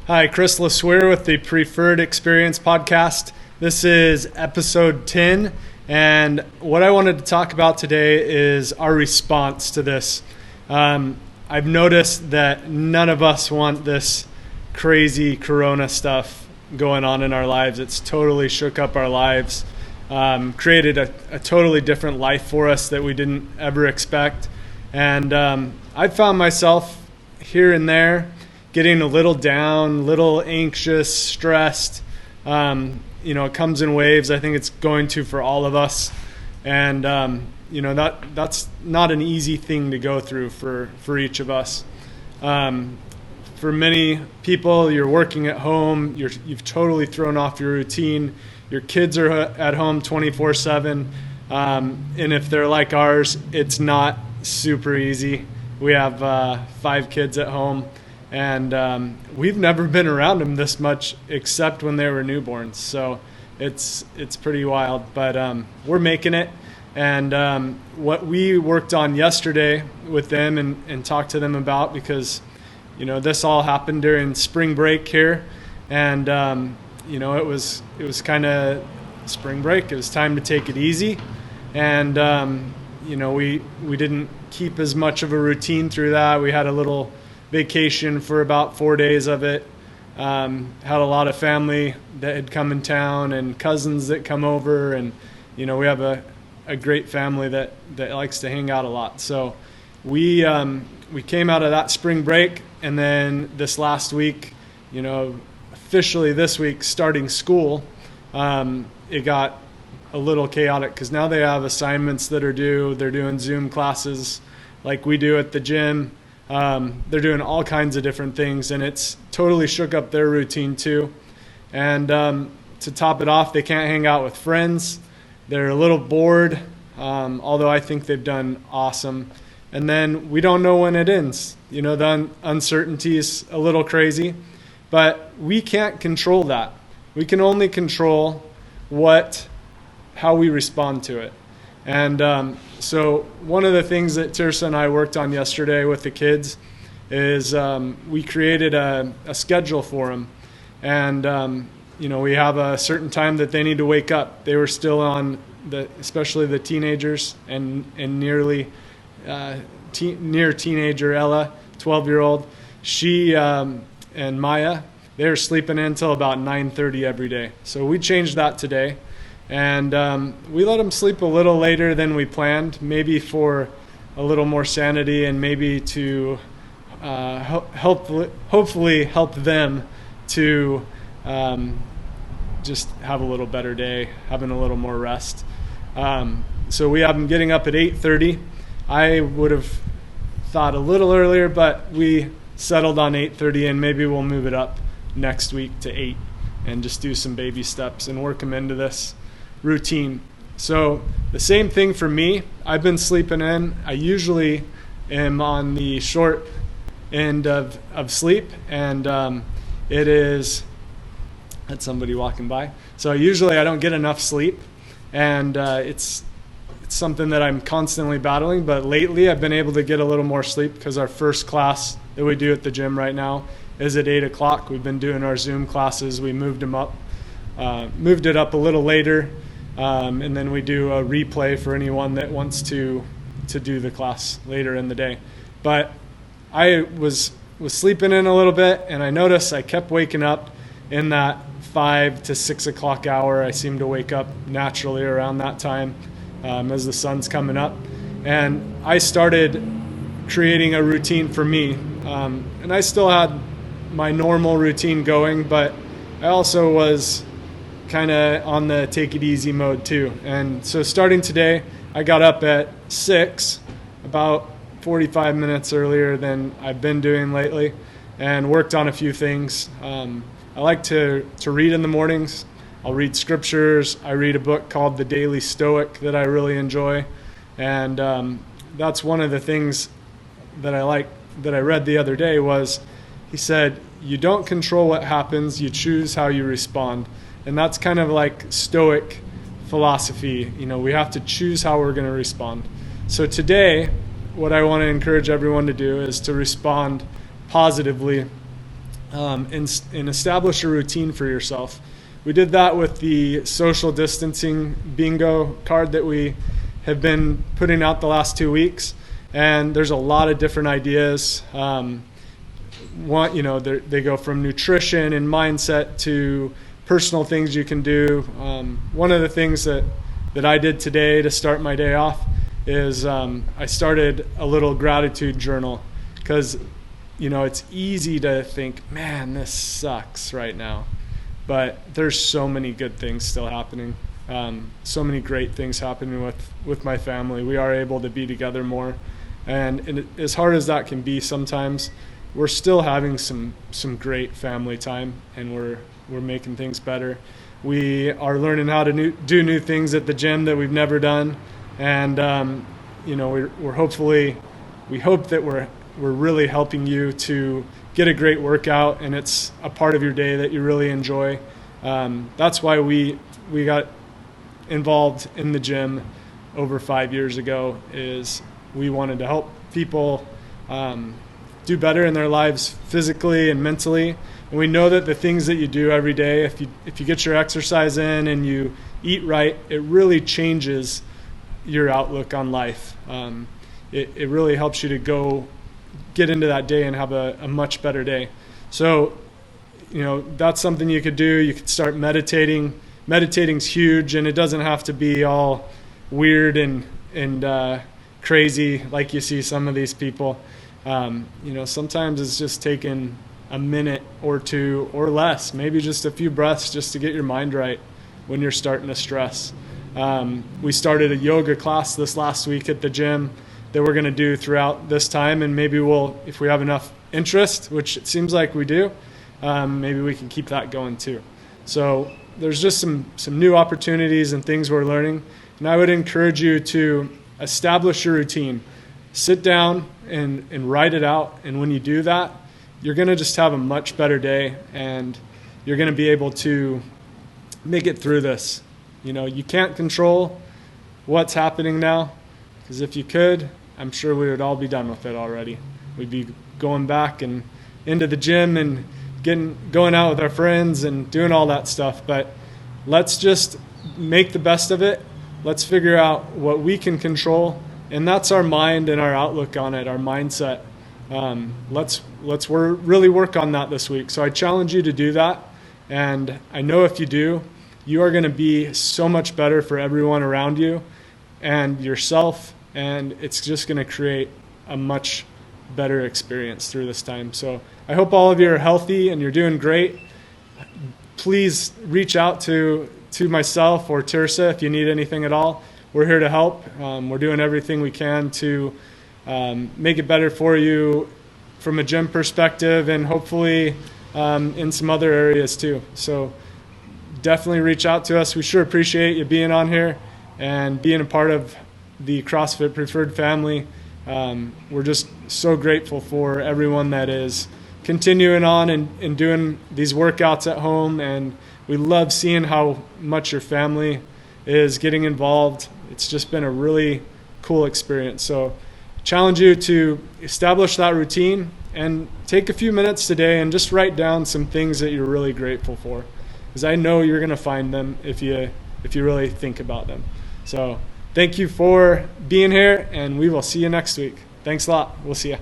Hi, Chris LeSueur with the Preferred Experience podcast. This is episode 10, and what I wanted to talk about today is our response to this. I've noticed that none of us want this crazy corona stuff going on in our lives. It's totally shook up our lives, created a totally different life for us that we didn't ever expect. And I found myself here and there getting a little down, a little anxious, stressed. It comes in waves. I think it's going to for all of us. And, that's not an easy thing to go through for each of us. For many people, you're working at home, you've totally thrown off your routine. Your kids are at home 24/7. And if they're like ours, it's not super easy. We have 5 kids at home. And we've never been around them this much except when they were newborns. So it's pretty wild, but we're making it. And what we worked on yesterday with them and talked to them about, because this all happened during spring break here, and it was kind of spring break. It was time to take it easy, and we didn't keep as much of a routine through that. We had a little vacation for about 4 days of it. Had a lot of family that had come in town and cousins that come over, and we have a great family that likes to hang out a lot. So we came out of that spring break, and then this last week, officially this week starting school, it got a little chaotic because now they have assignments that are due. They're doing Zoom classes like we do at the gym. They're doing all kinds of different things, and it's totally shook up their routine too. And to top it off, they can't hang out with friends. They're a little bored, although I think they've done awesome. And then we don't know when it ends. The uncertainty is a little crazy, but we can't control that. We can only control how we respond to it. And so one of the things that Tirsa and I worked on yesterday with the kids is we created a schedule for them. And, we have a certain time that they need to wake up. They were still on, especially the teenagers and near teenager Ella, 12-year-old. She and Maya, they were sleeping in until about 9:30 every day. So we changed that today. And we let them sleep a little later than we planned, maybe for a little more sanity and maybe to hopefully help them to just have a little better day, having a little more rest. So we have them getting up at 8:30. I would have thought a little earlier, but we settled on 8:30, and maybe we'll move it up next week to 8 and just do some baby steps and work them into this routine. So the same thing for me. I've been sleeping in. I usually am on the short end of sleep, and that's somebody walking by. So usually I don't get enough sleep, and it's something that I'm constantly battling. But lately I've been able to get a little more sleep because our first class that we do at the gym right now is at 8 o'clock. We've been doing our Zoom classes. We moved it up a little later. And then we do a replay for anyone that wants to do the class later in the day. But I was sleeping in a little bit, and I noticed I kept waking up in that 5 to 6 o'clock hour. I seem to wake up naturally around that time as the sun's coming up. And I started creating a routine for me. And I still had my normal routine going, but I also was kind of on the take it easy mode too. And so starting today, I got up at 6, about 45 minutes earlier than I've been doing lately, and worked on a few things. I like to read in the mornings. I'll read scriptures. I read a book called The Daily Stoic that I really enjoy. And that's one of the things that I like that I read the other day was he said, you don't control what happens, you choose how you respond. And that's kind of like Stoic philosophy. We have to choose how we're going to respond. So today, what I want to encourage everyone to do is to respond positively and establish a routine for yourself. We did that with the social distancing bingo card that we have been putting out the last 2 weeks, and there's a lot of different ideas. They go from nutrition and mindset to personal things you can do. One of the things that I did today to start my day off is I started a little gratitude journal, because it's easy to think, man, this sucks right now, but there's so many good things still happening. So many great things happening with my family. We are able to be together more, and as hard as that can be sometimes, we're still having some great family time, and we're making things better. We are learning how to do new things at the gym that we've never done, and we hope that we're really helping you to get a great workout, and it's a part of your day that you really enjoy. That's why we got involved in the gym over 5 years ago, is we wanted to help people do better in their lives physically and mentally. And we know that the things that you do every day, if you get your exercise in and you eat right, it really changes your outlook on life. It really helps you to go get into that day and have a much better day. So, that's something you could do. You could start meditating. Meditating's huge, and it doesn't have to be all weird and crazy like you see some of these people. Sometimes it's just taking a minute or two or less, maybe just a few breaths, just to get your mind right when you're starting to stress. We started a yoga class this last week at the gym that we're going to do throughout this time, and maybe if we have enough interest, which it seems like we do, maybe we can keep that going too. So there's just some new opportunities and things we're learning, and I would encourage you to establish your routine. Sit down and write it out, and when you do that, you're going to just have a much better day, and you're going to be able to make it through this. You can't control what's happening now, because if you could, I'm sure we would all be done with it already. We'd be going back and into the gym and going out with our friends and doing all that stuff. But let's just make the best of it. Let's figure out what we can control, and that's our mind and our outlook on it, our mindset. Let's really work on that this week. So I challenge you to do that, and I know if you do, you are going to be so much better for everyone around you and yourself, and it's just going to create a much better experience through this time. So I hope all of you are healthy and you're doing great. Please reach out to myself or Tirsa if you need anything at all. We're here to help. We're doing everything we can to make it better for you from a gym perspective, and hopefully in some other areas too. So definitely reach out to us. We sure appreciate you being on here and being a part of the CrossFit Preferred family. We're just so grateful for everyone that is continuing on and doing these workouts at home, and we love seeing how much your family is getting involved. It's just been a really cool experience. So challenge you to establish that routine and take a few minutes today and just write down some things that you're really grateful for, because I know you're going to find them if you really think about them. So thank you for being here, and we will see you next week. Thanks a lot. We'll see you.